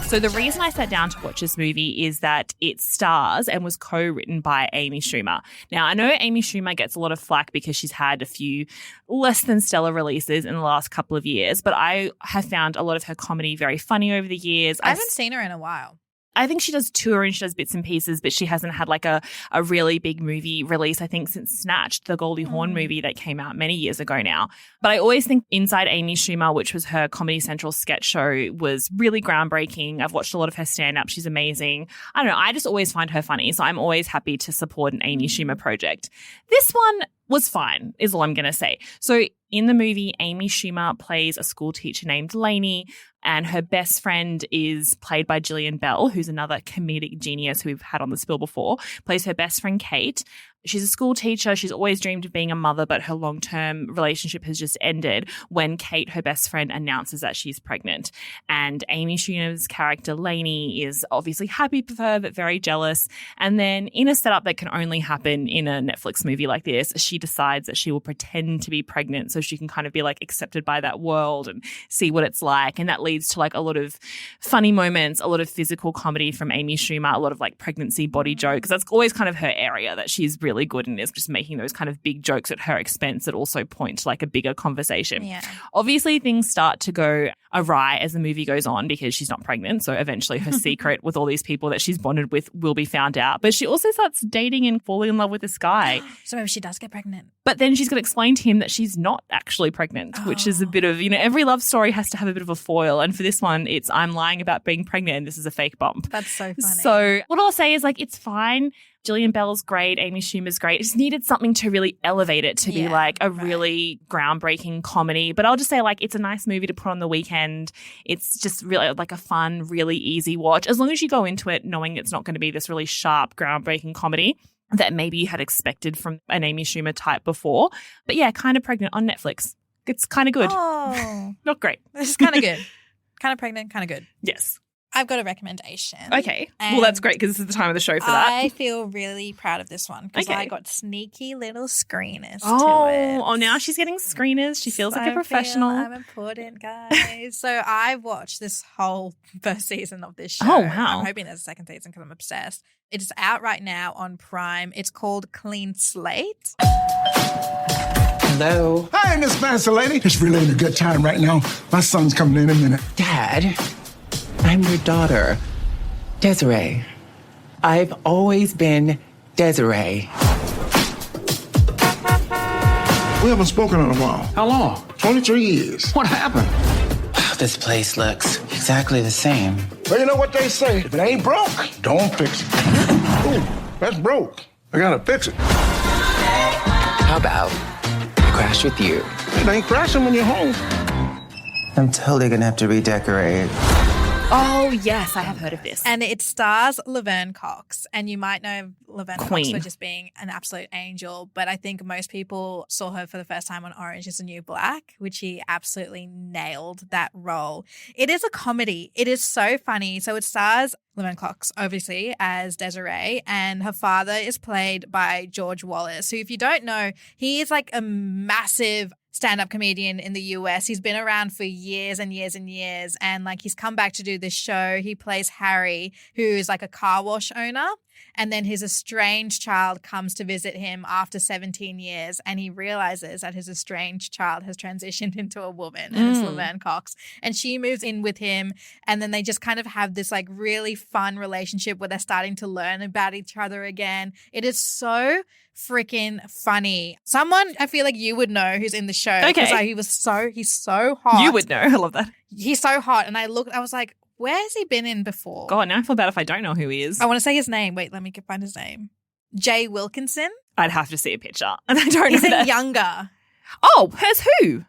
So the reason I sat down to watch this movie is that it stars and was co-written by Amy Schumer. Now, I know Amy Schumer gets a lot of flack because she's had a few less than stellar releases in the last couple of years, but I have found a lot of her comedy very funny over the years. I haven't seen her in a while. I think she does tour and she does bits and pieces, but she hasn't had like a really big movie release, I think, since Snatched, the Goldie Hawn movie that came out many years ago now. But I always think Inside Amy Schumer, which was her Comedy Central sketch show, was really groundbreaking. I've watched a lot of her stand-up. She's amazing. I don't know. I just always find her funny. So I'm always happy to support an Amy Schumer project. This one was fine, is all I'm going to say. So in the movie, Amy Schumer plays a school teacher named Lainey. and her best friend is played by Gillian Bell, who's another comedic genius who we've had on the spill before, plays her best friend Kate. She's a school teacher. She's always dreamed of being a mother, but her long-term relationship has just ended when Kate, her best friend, announces that she's pregnant. And Amy Schumer's character, Lainey, is obviously happy for her, but very jealous. And then in a setup that can only happen in a Netflix movie like this, she decides that she will pretend to be pregnant so she can kind of be like accepted by that world and see what it's like. And that leads to like a lot of funny moments, a lot of physical comedy from Amy Schumer, a lot of like pregnancy body jokes. That's always kind of her area that she's really good and is just making those kind of big jokes at her expense that also point to like a bigger conversation. Yeah. Obviously, things start to go awry as the movie goes on because she's not pregnant. So eventually her secret with all these people that she's bonded with will be found out. But she also starts dating and falling in love with this guy. So maybe she does get pregnant. But then she's going to explain to him that she's not actually pregnant, which is a bit of, every love story has to have a bit of a foil. And for this one, it's I'm lying about being pregnant and this is a fake bump. That's so funny. So what I'll say is like it's fine. Gillian Bell's great. Amy Schumer's great. It just needed something to really elevate it to be like a really groundbreaking comedy. But I'll just say like it's a nice movie to put on the weekend. It's just really like a fun, really easy watch. As long as you go into it knowing it's not going to be this really sharp, groundbreaking comedy that maybe you had expected from an Amy Schumer type before. But yeah, Kind of Pregnant on Netflix. It's kind of good. Oh. Not great. It's kind of good. Kind of Pregnant, kind of good. Yes. I've got a recommendation. Okay. Well, that's great because this is the time of the show for that. I feel really proud of this one because I got sneaky little screeners to it. Oh, now she's getting screeners. She feels like a professional. I'm important, guys. So I watched this whole first season of this show. Oh, wow. I'm hoping there's a second season because I'm obsessed. It is out right now on Prime. It's called Clean Slate. Hello. Hi, Miss Fancy Lady. It's really a good time right now. My son's coming in a minute. Dad, I'm your daughter, Desiree. I've always been Desiree. We haven't spoken in a while. How long? 23 years. What happened? This place looks exactly the same. Well, you know what they say. If it ain't broke, don't fix it. Ooh, that's broke. I gotta fix it. How about I crash with you? It ain't crashing when you're home. I'm totally gonna have to redecorate. Oh, yes, I have heard of this. And it stars Laverne Cox. And you might know Laverne Cox for just being an absolute angel. But I think most people saw her for the first time on Orange is the New Black, which she absolutely nailed that role. It is a comedy. It is so funny. So it stars Laverne Cox, obviously, as Desiree. And her father is played by George Wallace, who, if you don't know, he is like a massive stand-up comedian in the US. He's been around for years and years and years. And like he's come back to do this show. He plays Harry, who is like a car wash owner. And then his estranged child comes to visit him after 17 years. And he realizes that his estranged child has transitioned into a woman. And it's Laverne Cox. And she moves in with him. And then they just kind of have this like really fun relationship where they're starting to learn about each other again. It is so freaking funny. Someone I feel like you would know who's in the show. Okay. He's so hot. You would know. I love that. He's so hot. And I was like, where has he been in before? God, now I feel bad if I don't know who he is. I want to say his name. Wait, let me find his name. Jay Wilkinson. I'd have to see a picture. And I don't He's know that. Younger. Oh, who's who?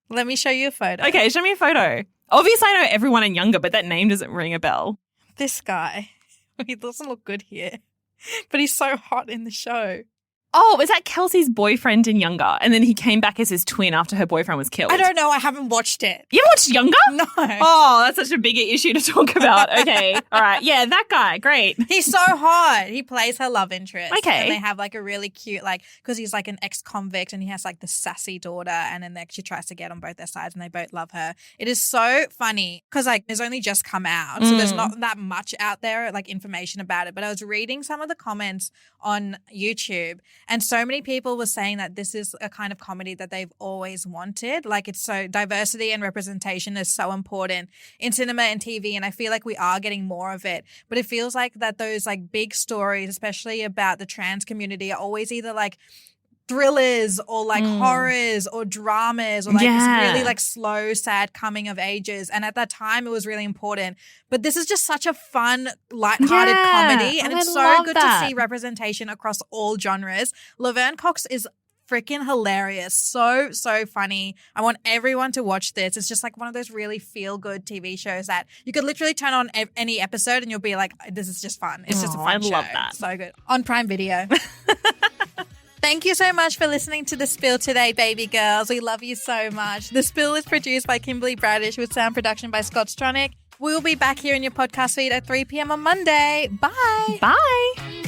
Let me show you a photo. Okay, show me a photo. Obviously, I know everyone in Younger, but that name doesn't ring a bell. This guy. He doesn't look good here. But he's so hot in the show. Oh, is that Kelsey's boyfriend in Younger? And then he came back as his twin after her boyfriend was killed. I don't know. I haven't watched it. You haven't watched Younger? No. Oh, that's such a bigger issue to talk about. Okay. All right. Yeah, that guy. Great. He's so hot. He plays her love interest. Okay. And they have like a really cute, like, because he's like an ex-convict and he has like the sassy daughter and then she tries to get on both their sides and they both love her. It is so funny because like it's only just come out. So there's not that much out there, like information about it. But I was reading some of the comments on YouTube and so many people were saying that this is a kind of comedy that they've always wanted. Like it's so diversity and representation is so important in cinema and TV. And I feel like we are getting more of it. But it feels like that those like big stories, especially about the trans community, are always either like thrillers or like horrors or dramas or like this really like slow, sad coming of ages. And at that time, it was really important. But this is just such a fun, lighthearted comedy. And it's so good to see representation across all genres. Laverne Cox is freaking hilarious. So funny. I want everyone to watch this. It's just like one of those really feel-good TV shows that you could literally turn on any episode and you'll be like, this is just fun. It's just a fun show. I love that. So good. On Prime Video. Thank you so much for listening to The Spill today, baby girls. We love you so much. The Spill is produced by Kimberley Braddish with sound production by Scott Stronach. We'll be back here in your podcast feed at 3 p.m. on Monday. Bye. Bye.